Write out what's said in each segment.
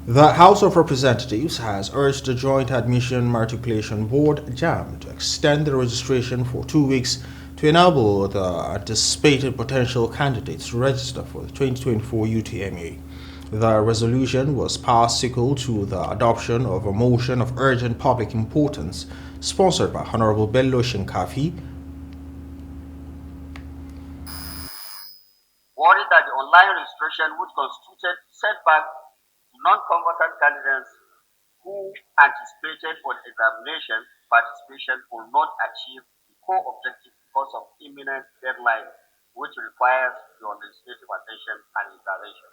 The House of Representatives has urged the Joint Admission Matriculation Board (JAMB) to extend the registration for 2 weeks to enable the anticipated potential candidates to register for the 2024 UTME. The resolution was passed sequel to the adoption of a motion of urgent public importance sponsored by Honorable Bello Shinkafi. Worried that the online registration would constitute setback to non-combatant candidates who anticipated for the examination participation will not achieve the core objective because of imminent deadline which requires your legislative attention and intervention.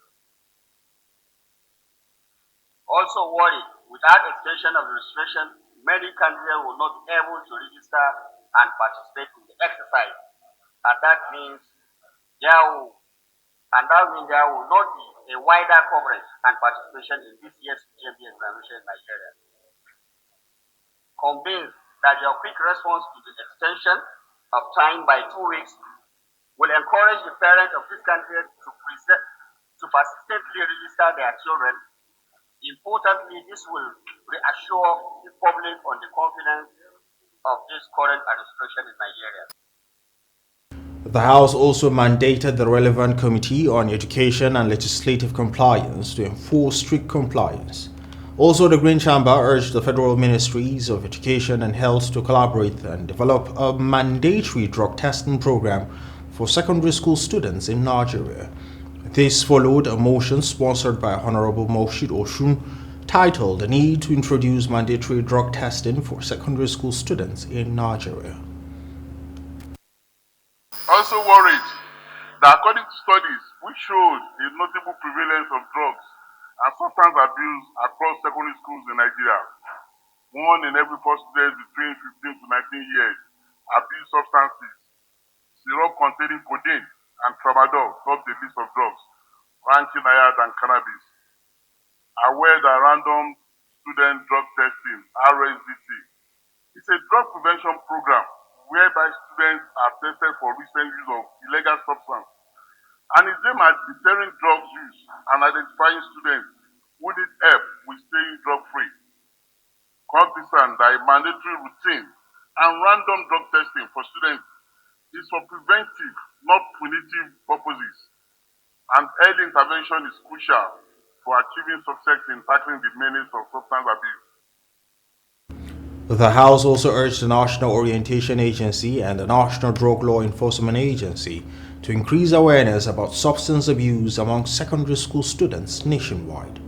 Also worried, without extension of the registration, many candidates will not be able to register and participate in the exercise, and that means there will not be a wider coverage and participation in this year's JAMB examination in Nigeria. Convinced that your quick response to the extension of time by 2 weeks will encourage the parents of this candidate to persistently register their children. Importantly, this will reassure the public on the confidence of this current administration in Nigeria. The House also mandated the relevant Committee on Education and Legislative Compliance to enforce strict compliance. Also, the Green Chamber urged the Federal Ministries of Education and Health to collaborate and develop a mandatory drug testing program for secondary school students in Nigeria. This followed a motion sponsored by Honorable Moshid Oshun titled "The Need to Introduce Mandatory Drug Testing for Secondary School Students in Nigeria." Also worried that according to studies which showed a notable prevalence of drugs and substance abuse across secondary schools in Nigeria, 1 in every 4 students between 15 to 19 years abuse substances. Syrup containing codeine and tramadol topped the list of drugs, ranking higher than cannabis. Aware that random student drug testing (RSDT) is a drug prevention program whereby students are tested for recent use of illegal substance and is aimed at deterring drug use and identifying students who need help with staying drug-free. Cognizant that a mandatory routine and random drug testing for students is for preventive, not punitive purposes, and early intervention is crucial for achieving success in tackling the menace of substance abuse. The House also urged the National Orientation Agency and the National Drug Law Enforcement Agency to increase awareness about substance abuse among secondary school students nationwide.